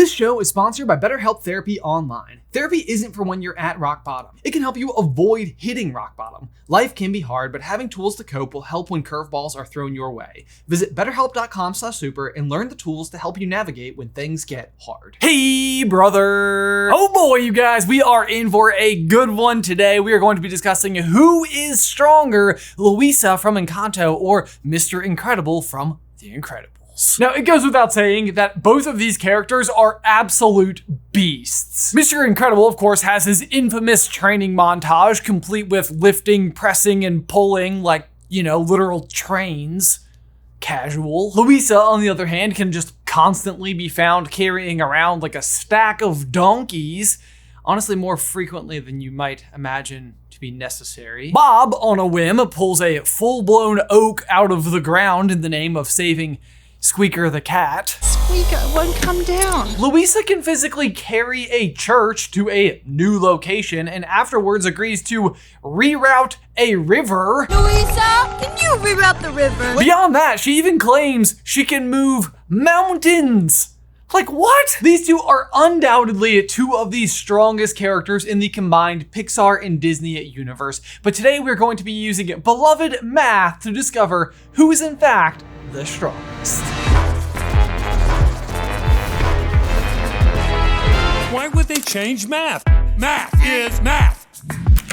This show is sponsored by BetterHelp Therapy Online. Therapy isn't for when you're at rock bottom. It can help you avoid hitting rock bottom. Life can be hard, but having tools to cope will help when curveballs are thrown your way. Visit BetterHelp.com/super and learn the tools to help you navigate when things get hard. Hey, brother! Oh boy, you guys, we are in for a good one today. We are going to be discussing who is stronger, Luisa from Encanto or Mr. Incredible from The Incredibles. Now, it goes without saying that both of these characters are absolute beasts. Mr. Incredible, of course, has his infamous training montage, complete with lifting, pressing, and pulling like, literal trains. Casual. Luisa, on the other hand, can just constantly be found carrying around like a stack of donkeys, honestly more frequently than you might imagine to be necessary. Bob, on a whim, pulls a full-blown oak out of the ground in the name of saving Squeaker the cat. Squeaker won't come down. Luisa can physically carry a church to a new location and afterwards agrees to reroute a river. Luisa, can you reroute the river? Beyond that, she even claims she can move mountains. Like what? These two are undoubtedly two of the strongest characters in the combined Pixar and Disney universe. But today we're going to be using beloved math to discover who is in fact the strongest. Why would they change math? Math is math.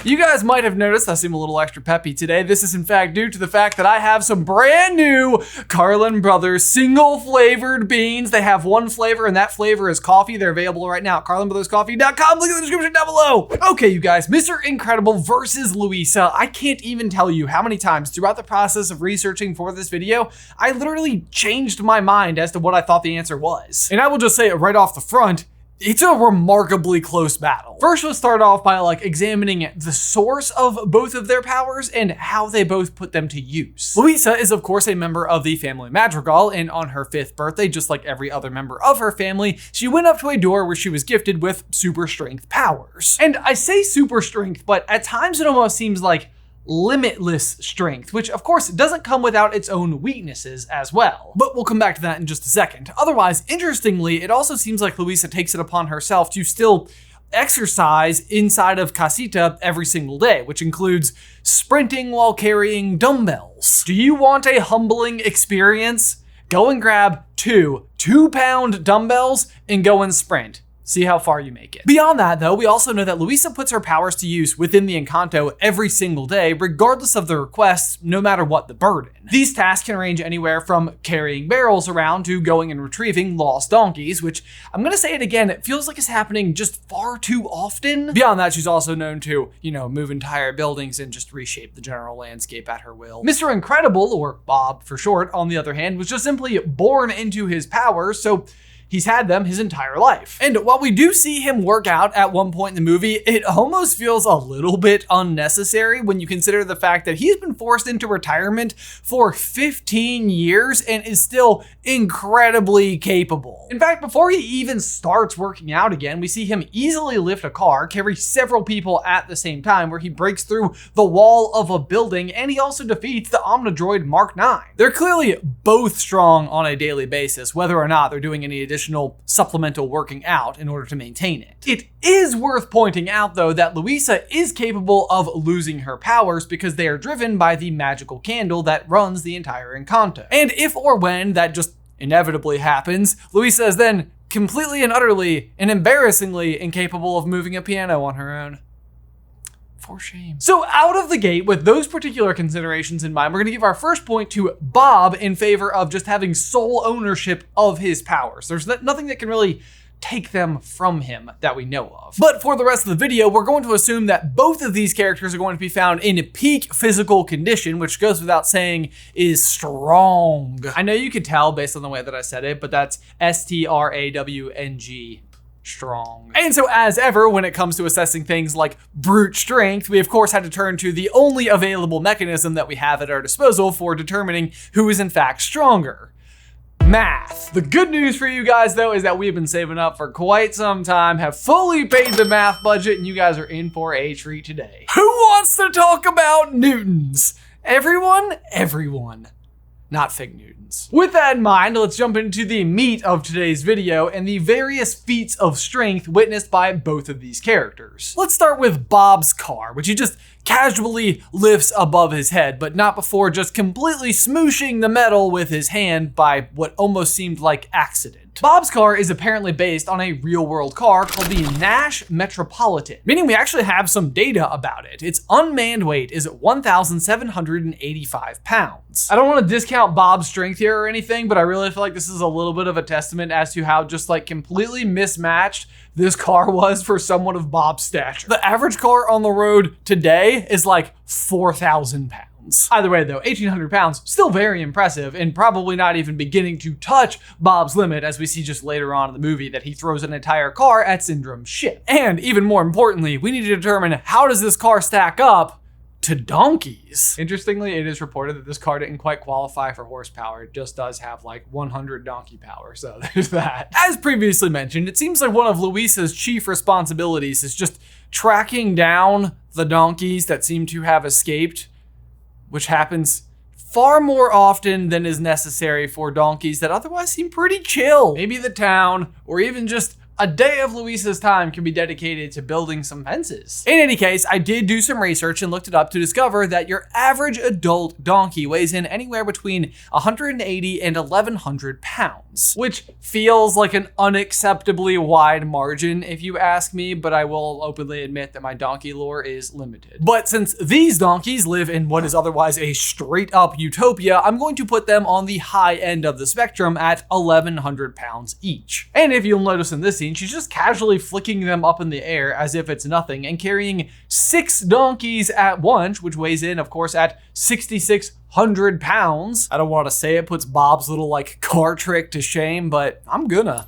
You guys might have noticed I seem a little extra peppy today. This is in fact due to the fact that I have some brand new Carlin Brothers single flavored beans. They have one flavor and that flavor is coffee. They're available right now at carlinbrotherscoffee.com. Look at the description down below. Okay, you guys, Mr. Incredible versus Luisa. I can't even tell you how many times throughout the process of researching for this video, I literally changed my mind as to what I thought the answer was. And I will just say it right off the front, it's a remarkably close battle. First, we'll start off by examining the source of both of their powers and how they both put them to use. Luisa is of course a member of the family Madrigal, and on her 5th birthday, just like every other member of her family, she went up to a door where she was gifted with super strength powers. And I say super strength, but at times it almost seems like limitless strength, which of course doesn't come without its own weaknesses as well. But we'll come back to that in just a second. Otherwise, interestingly, it also seems like Luisa takes it upon herself to still exercise inside of Casita every single day, which includes sprinting while carrying dumbbells. Do you want a humbling experience? Go and grab two 2-pound dumbbells and go and sprint. See how far you make it. Beyond that, though, we also know that Luisa puts her powers to use within the Encanto every single day, regardless of the requests, no matter what the burden. These tasks can range anywhere from carrying barrels around to going and retrieving lost donkeys, which I'm gonna say it again, it feels like it's happening just far too often. Beyond that, she's also known to, move entire buildings and just reshape the general landscape at her will. Mr. Incredible, or Bob for short, on the other hand, was just simply born into his powers, so he's had them his entire life. And while we do see him work out at one point in the movie, it almost feels a little bit unnecessary when you consider the fact that he's been forced into retirement for 15 years and is still incredibly capable. In fact, before he even starts working out again, we see him easily lift a car, carry several people at the same time, where he breaks through the wall of a building, and he also defeats the Omnidroid Mark 9. They're clearly both strong on a daily basis, whether or not they're doing any additional supplemental working out in order to maintain it. It is worth pointing out, though, that Luisa is capable of losing her powers because they are driven by the magical candle that runs the entire Encanto. And if or when that just inevitably happens, Luisa is then completely and utterly and embarrassingly incapable of moving a piano on her own. For shame. So out of the gate, with those particular considerations in mind, we're gonna give our first point to Bob in favor of just having sole ownership of his powers. There's nothing that can really take them from him that we know of. But for the rest of the video, we're going to assume that both of these characters are going to be found in peak physical condition, which goes without saying is strong. I know you could tell based on the way that I said it, but that's STRAWNG. Strong. And so as ever, when it comes to assessing things like brute strength, we of course had to turn to the only available mechanism that we have at our disposal for determining who is in fact stronger. Math. The good news for you guys, though, is that we've been saving up for quite some time, have fully paid the math budget, and you guys are in for a treat today. Who wants to talk about newtons? Everyone? Everyone. not Fig Newtons. With that in mind, let's jump into the meat of today's video and the various feats of strength witnessed by both of these characters. Let's start with Bob's car, which he just casually lifts above his head, but not before just completely smooshing the metal with his hand by what almost seemed like accident. Bob's car is apparently based on a real-world car called the Nash Metropolitan, meaning we actually have some data about it. Its unmanned weight is 1,785 pounds. I don't want to discount Bob's strength here or anything, but I really feel like this is a little bit of a testament as to how just like completely mismatched this car was for someone of Bob's stature. The average car on the road today is like 4,000 pounds. Either way though, 1,800 pounds, still very impressive and probably not even beginning to touch Bob's limit, as we see just later on in the movie that he throws an entire car at Syndrome's ship. And even more importantly, we need to determine how does this car stack up to donkeys. Interestingly, it is reported that this car didn't quite qualify for horsepower. It just does have like 100 donkey power, so there's that. As previously mentioned, it seems like one of Luisa's chief responsibilities is just tracking down the donkeys that seem to have escaped, which happens far more often than is necessary for donkeys that otherwise seem pretty chill. Maybe the town, or even just a day of Luisa's time can be dedicated to building some fences. In any case, I did do some research and looked it up to discover that your average adult donkey weighs in anywhere between 180 and 1,100 pounds, which feels like an unacceptably wide margin if you ask me, but I will openly admit that my donkey lore is limited. But since these donkeys live in what is otherwise a straight up utopia, I'm going to put them on the high end of the spectrum at 1,100 pounds each. And if you'll notice in this scene, she's just casually flicking them up in the air as if it's nothing and carrying 6 donkeys at once, which weighs in, of course, at 6,600 pounds. I don't want to say it puts Bob's little like car trick to shame, but I'm gonna.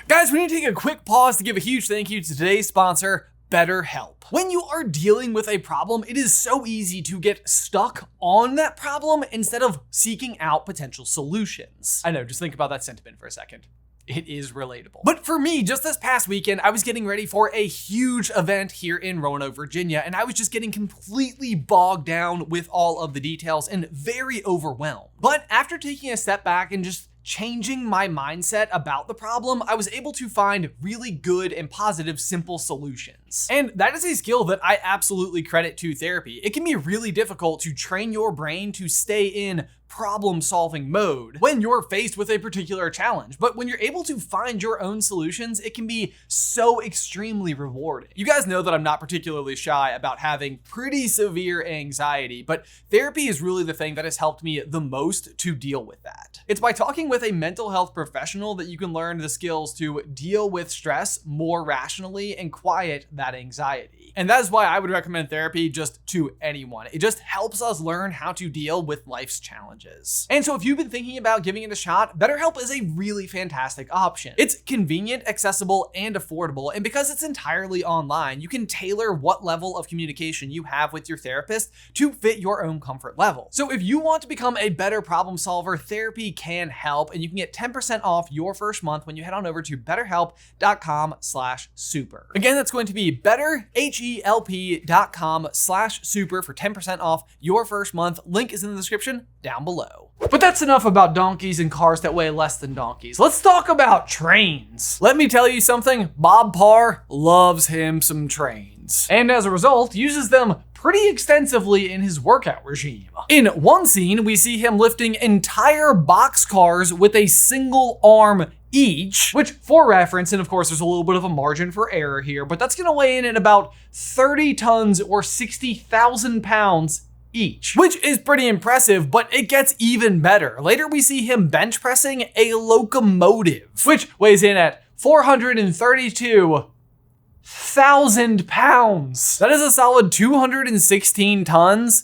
Guys, we need to take a quick pause to give a huge thank you to today's sponsor, BetterHelp. When you are dealing with a problem, it is so easy to get stuck on that problem instead of seeking out potential solutions. I know, just think about that sentiment for a second. It is relatable. But for me, just this past weekend, I was getting ready for a huge event here in Roanoke, Virginia, and I was just getting completely bogged down with all of the details and very overwhelmed. But after taking a step back and just changing my mindset about the problem, I was able to find really good and positive, simple solutions. And that is a skill that I absolutely credit to therapy. It can be really difficult to train your brain to stay in problem-solving mode when you're faced with a particular challenge. But when you're able to find your own solutions, it can be so extremely rewarding. You guys know that I'm not particularly shy about having pretty severe anxiety, but therapy is really the thing that has helped me the most to deal with that. It's by talking with a mental health professional that you can learn the skills to deal with stress more rationally and quiet that anxiety. And that is why I would recommend therapy just to anyone. It just helps us learn how to deal with life's challenges. And so if you've been thinking about giving it a shot, BetterHelp is a really fantastic option. It's convenient, accessible, and affordable. And because it's entirely online, you can tailor what level of communication you have with your therapist to fit your own comfort level. So if you want to become a better problem solver, therapy can help, and you can get 10% off your first month when you head on over to betterhelp.com/super. Again, that's going to be betterhelp.com/super for 10% off your first month. Link is in the description down below. But that's enough about donkeys and cars that weigh less than donkeys. Let's talk about trains. Let me tell you something, Bob Parr loves him some trains. And as a result, uses them pretty extensively in his workout regime. In one scene, we see him lifting entire boxcars with a single arm each, which for reference, and of course there's a little bit of a margin for error here, but that's gonna weigh in at about 30 tons or 60,000 pounds each, which is pretty impressive, but it gets even better. Later we see him bench pressing a locomotive, which weighs in at 432,000 pounds. That is a solid 216 tons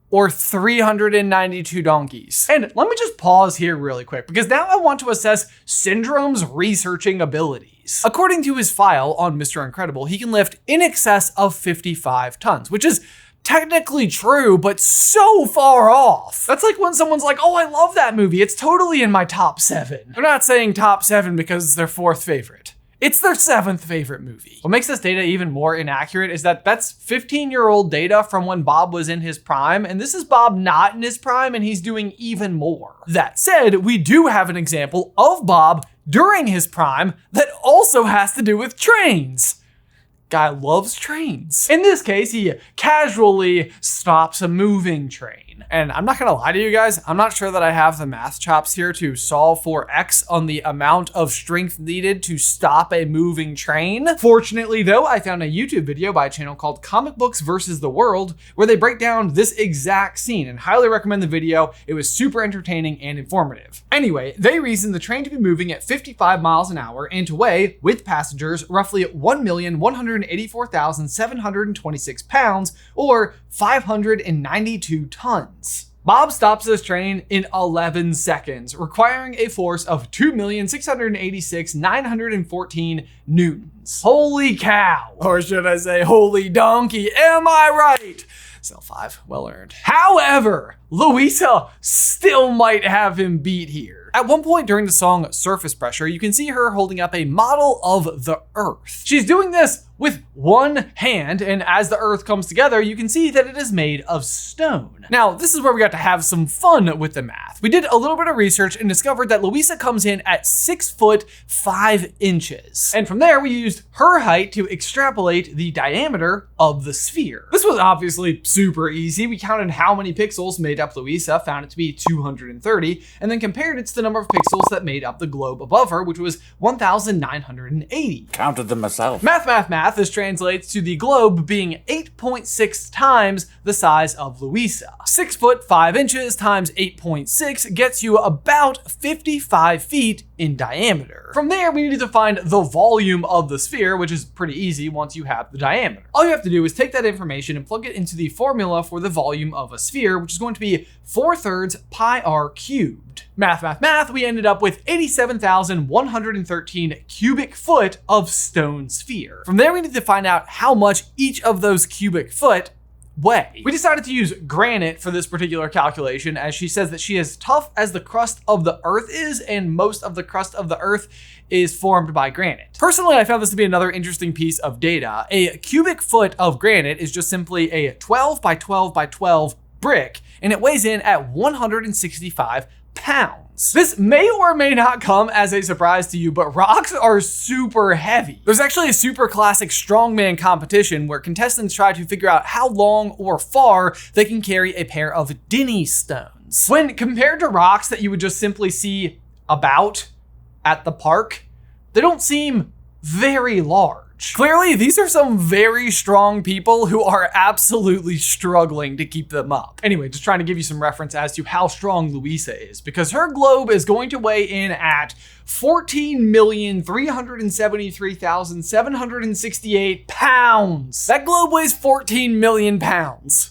or 392 donkeys. And let me just pause here really quick, because now I want to assess Syndrome's researching abilities. According to his file on Mr. Incredible, he can lift in excess of 55 tons, which is technically true, but so far off. That's like when someone's like, oh, I love that movie. It's totally in my top 7. They're not saying top 7 because it's their 4th favorite. It's their 7th favorite movie. What makes this data even more inaccurate is that that's 15-year-old data from when Bob was in his prime, and this is Bob not in his prime, and he's doing even more. That said, we do have an example of Bob during his prime that also has to do with trains. Guy loves trains. In this case, he casually stops a moving train. And I'm not gonna lie to you guys, I'm not sure that I have the math chops here to solve for X on the amount of strength needed to stop a moving train. Fortunately though, I found a YouTube video by a channel called Comic Books versus the World where they break down this exact scene, and highly recommend the video. It was super entertaining and informative. Anyway, they reason the train to be moving at 55 miles an hour and to weigh, with passengers, roughly 1,184,726 pounds, or 592 tons. Bob stops this train in 11 seconds, requiring a force of 2,686,914 newtons. Holy cow! Or should I say, holy donkey, am I right? Cell 5, well earned. However, Luisa still might have him beat here. At one point during the song Surface Pressure, you can see her holding up a model of the Earth. She's doing this with one hand, and as the Earth comes together, you can see that it is made of stone. Now, this is where we got to have some fun with the math. We did a little bit of research and discovered that Luisa comes in at 6 foot 5 inches. And from there, we used her height to extrapolate the diameter of the sphere. This was obviously super easy. We counted how many pixels made up Luisa, found it to be 230, and then compared it to the number of pixels that made up the globe above her, which was 1,980. Counted them myself. Math, this translates to the globe being 8.6 times the size of Luisa. 6 foot 5 inches times 8.6 gets you about 55 feet in diameter. From there, we needed to find the volume of the sphere, which is pretty easy once you have the diameter. All you have to do is take that information and plug it into the formula for the volume of a sphere, which is going to be 4/3 pi r cubed. Math, we ended up with 87,113 cubic foot of stone sphere. From there, we need to find out how much each of those cubic foot weigh. We decided to use granite for this particular calculation, as she says that she is tough as the crust of the earth is, and most of the crust of the earth is formed by granite. Personally, I found this to be another interesting piece of data. A cubic foot of granite is just simply a 12 by 12 by 12 brick, and it weighs in at 165 pounds. This may or may not come as a surprise to you, but rocks are super heavy. There's actually a super classic strongman competition where contestants try to figure out how long or far they can carry a pair of Denny stones. When compared to rocks that you would just simply see about at the park, they don't seem very large. Clearly, these are some very strong people who are absolutely struggling to keep them up. Anyway, just trying to give you some reference as to how strong Luisa is, because her globe is going to weigh in at 14,373,768 pounds. That globe weighs 14 million pounds.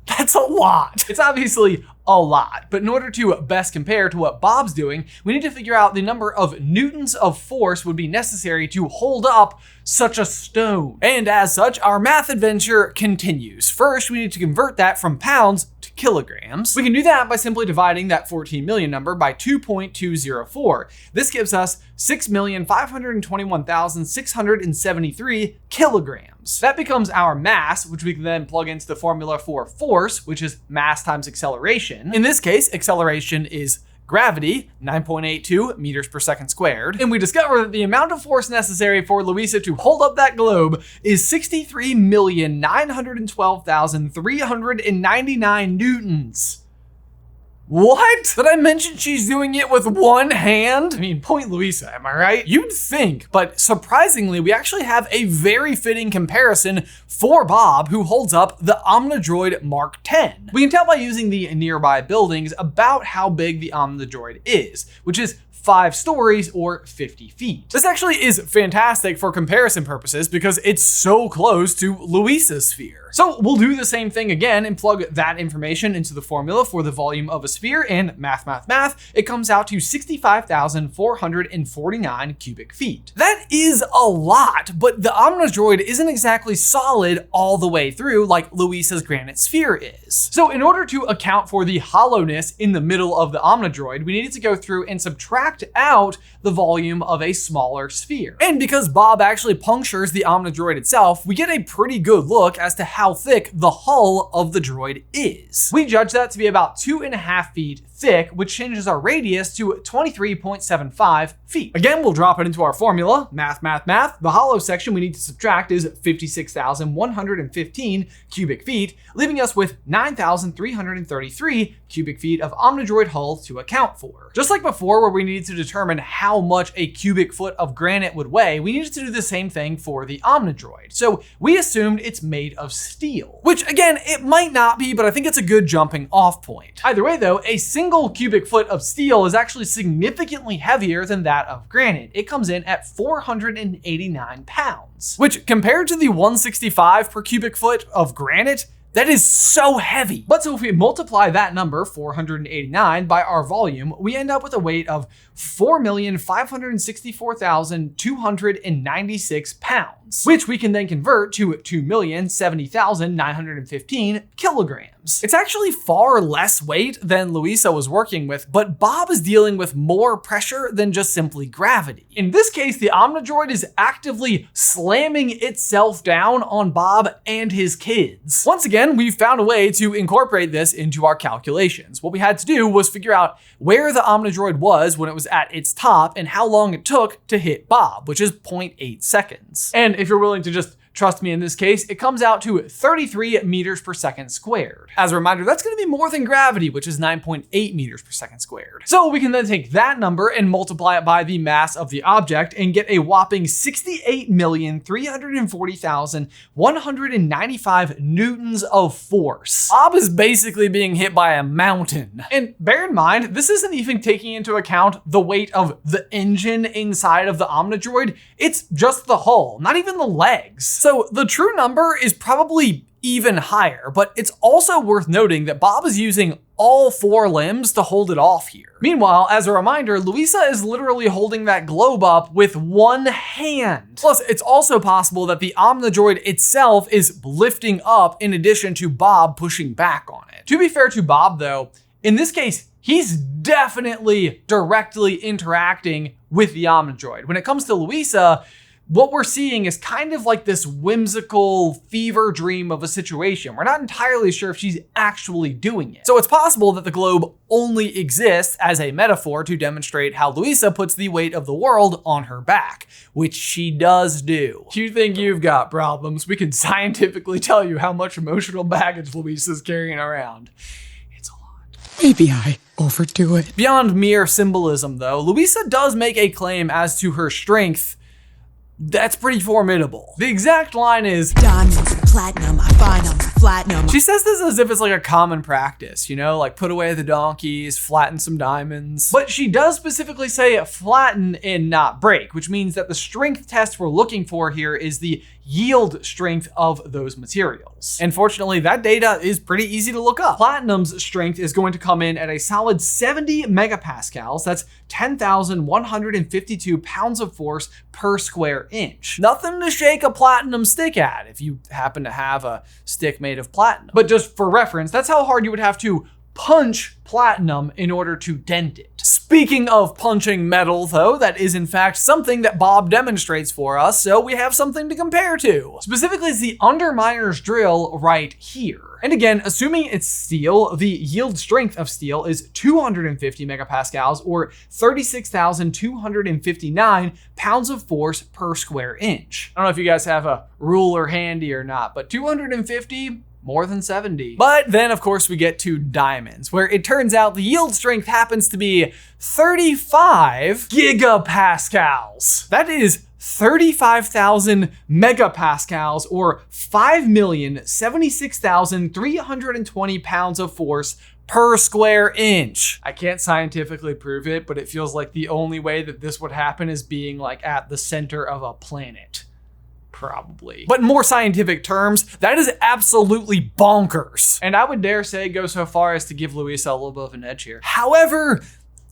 That's a lot. It's obviously a lot, but in order to best compare to what Bob's doing, we need to figure out the number of newtons of force would be necessary to hold up such a stone. And as such, our math adventure continues. First, we need to convert that from pounds to kilograms. We can do that by simply dividing that 14 million number by 2.204. This gives us 6,521,673 kilograms. That becomes our mass, which we can then plug into the formula for force, which is mass times acceleration. In this case, acceleration is gravity, 9.82 meters per second squared. And we discover that the amount of force necessary for Luisa to hold up that globe is 63,912,399 newtons. What? Did I mention she's doing it with one hand? I mean, point Luisa, am I right? You'd think, but surprisingly, we actually have a very fitting comparison for Bob, who holds up the Omnidroid Mark 10. We can tell by using the nearby buildings about how big the Omnidroid is, which is 5 stories or 50 feet. This actually is fantastic for comparison purposes because it's so close to Luisa's sphere. So we'll do the same thing again and plug that information into the formula for the volume of a sphere, and math, it comes out to 65,449 cubic feet. That is a lot, but the Omnidroid isn't exactly solid all the way through like Luisa's granite sphere is. So in order to account for the hollowness in the middle of the Omnidroid, we needed to go through and subtract subtract out the volume of a smaller sphere. And because Bob actually punctures the Omnidroid itself, we get a pretty good look as to how thick the hull of the droid is. We judge that to be about 2.5 feet thick, which changes our radius to 23.75 feet. Again, we'll drop it into our formula. Math, math, math. The hollow section we need to subtract is 56,115 cubic feet, leaving us with 9,333 cubic feet of Omnidroid hull to account for. Just like before, where we needed to determine how much a cubic foot of granite would weigh, we needed to do the same thing for the Omnidroid. So we assumed it's made of steel, which again, it might not be, but I think it's a good jumping off point. Either way though, a single cubic foot of steel is actually significantly heavier than that of granite. It comes in at 489 pounds, which compared to the 165 per cubic foot of granite, that is so heavy. But so if we multiply that number, 489, by our volume, we end up with a weight of 4,564,296 pounds, which we can then convert to 2,070,915 kilograms. It's actually far less weight than Luisa was working with, but Bob is dealing with more pressure than just simply gravity. In this case, the Omnidroid is actively slamming itself down on Bob and his kids. Once again, we found a way to incorporate this into our calculations. What we had to do was figure out where the Omnidroid was when it was at its top and how long it took to hit Bob, which is 0.8 seconds. And if you're willing to just trust me in this case, it comes out to 33 meters per second squared. As a reminder, that's going to be more than gravity, which is 9.8 meters per second squared. So we can then take that number and multiply it by the mass of the object and get a whopping 68,340,195 newtons of force. Bob is basically being hit by a mountain. And bear in mind, this isn't even taking into account the weight of the engine inside of the Omnidroid. It's just the hull, not even the legs. So the true number is probably even higher, but it's also worth noting that Bob is using all 4 limbs to hold it off here. Meanwhile, as a reminder, Luisa is literally holding that globe up with one hand. Plus, it's also possible that the Omnidroid itself is lifting up in addition to Bob pushing back on it. To be fair to Bob though, in this case, he's definitely directly interacting with the Omnidroid. When it comes to Luisa, what we're seeing is kind of like this whimsical fever dream of a situation. We're not entirely sure if she's actually doing it. So it's possible that the globe only exists as a metaphor to demonstrate how Luisa puts the weight of the world on her back, which she does do. You think you've got problems? We can scientifically tell you how much emotional baggage Luisa's carrying around. It's a lot. Maybe I overdo it. Beyond mere symbolism though, Luisa does make a claim as to her strength that's pretty formidable. The exact line is, Diamonds, platinum, I find them, platinum. she says this as if it's like a common practice, you know, like put away the donkeys, flatten some diamonds. But she does specifically say flatten and not break, which means that the strength test we're looking for here is the yield strength of those materials. And fortunately, that data is pretty easy to look up. Platinum's strength is going to come in at a solid 70 megapascals. That's 10,152 pounds of force per square inch. Nothing to shake a platinum stick at if you happen to have a stick made of platinum. But just for reference, that's how hard you would have to punch platinum in order to dent it. Speaking of punching metal though, that is in fact something that Bob demonstrates for us, so we have something to compare to. Specifically, it's the underminer's drill right here. And again, assuming it's steel, the yield strength of steel is 250 megapascals or 36,259 pounds of force per square inch. I don't know if you guys have a ruler handy or not, but 250, more than 70. But then of course we get to diamonds, where it turns out the yield strength happens to be 35 gigapascals. That is 35,000 megapascals or 5,076,320 pounds of force per square inch. I can't scientifically prove it, but it feels like the only way that this would happen is being like at the center of a planet. Probably. But in more scientific terms, that is absolutely bonkers. And I would dare say go so far as to give Luisa a little bit of an edge here. However,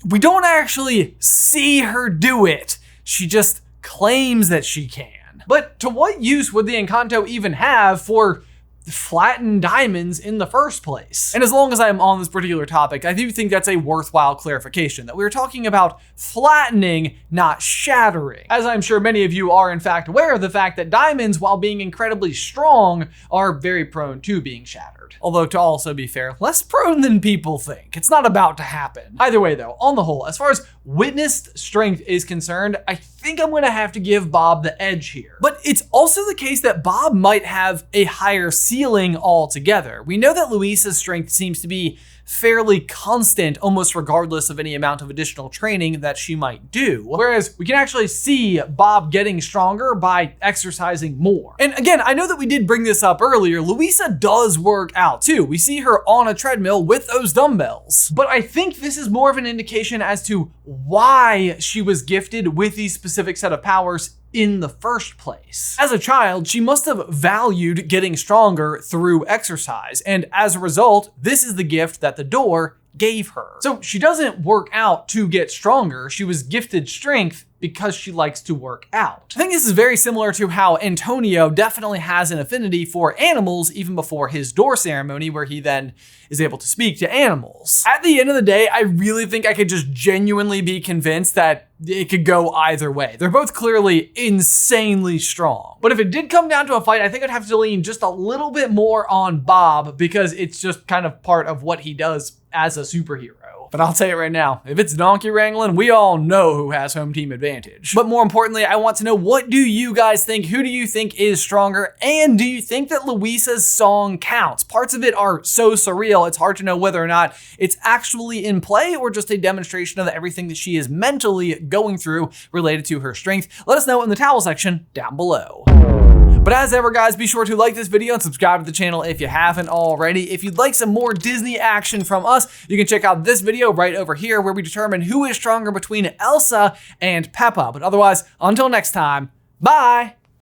we don't actually see her do it. She just claims that she can. But to what use would the Encanto even have for flatten diamonds in the first place. And as long as I'm on this particular topic, I do think that's a worthwhile clarification, that we're talking about flattening, not shattering. As I'm sure many of you are in fact aware of the fact that diamonds, while being incredibly strong, are very prone to being shattered. Although, to also be fair, less prone than people think. It's not about to happen. Either way though, on the whole, as far as witnessed strength is concerned, I think I'm gonna have to give Bob the edge here. But it's also the case that Bob might have a higher ceiling altogether. We know that Luisa's strength seems to be fairly constant, almost regardless of any amount of additional training that she might do. Whereas we can actually see Bob getting stronger by exercising more. And again, I know that we did bring this up earlier, Luisa does work out too. We see her on a treadmill with those dumbbells. But I think this is more of an indication as to why she was gifted with these specific set of powers in the first place. As a child, she must have valued getting stronger through exercise, and as a result, this is the gift that the door gave her. So she doesn't work out to get stronger, she was gifted strength because she likes to work out. I think this is very similar to how Antonio definitely has an affinity for animals even before his door ceremony, where he then is able to speak to animals. At the end of the day, I really think I could just genuinely be convinced that it could go either way. They're both clearly insanely strong. But if it did come down to a fight, I think I'd have to lean just a little bit more on Bob because it's just kind of part of what he does as a superhero. But I'll tell you right now, if it's donkey wrangling, we all know who has home team advantage. But more importantly, I want to know, what do you guys think? Who do you think is stronger? And do you think that Luisa's song counts? Parts of it are so surreal, it's hard to know whether or not it's actually in play or just a demonstration of everything that she is mentally going through related to her strength. Let us know in the towel section down below. But as ever, guys, be sure to like this video and subscribe to the channel if you haven't already. If you'd like some more Disney action from us, you can check out this video right over here where we determine who is stronger between Elsa and Peppa. But otherwise, until next time, bye!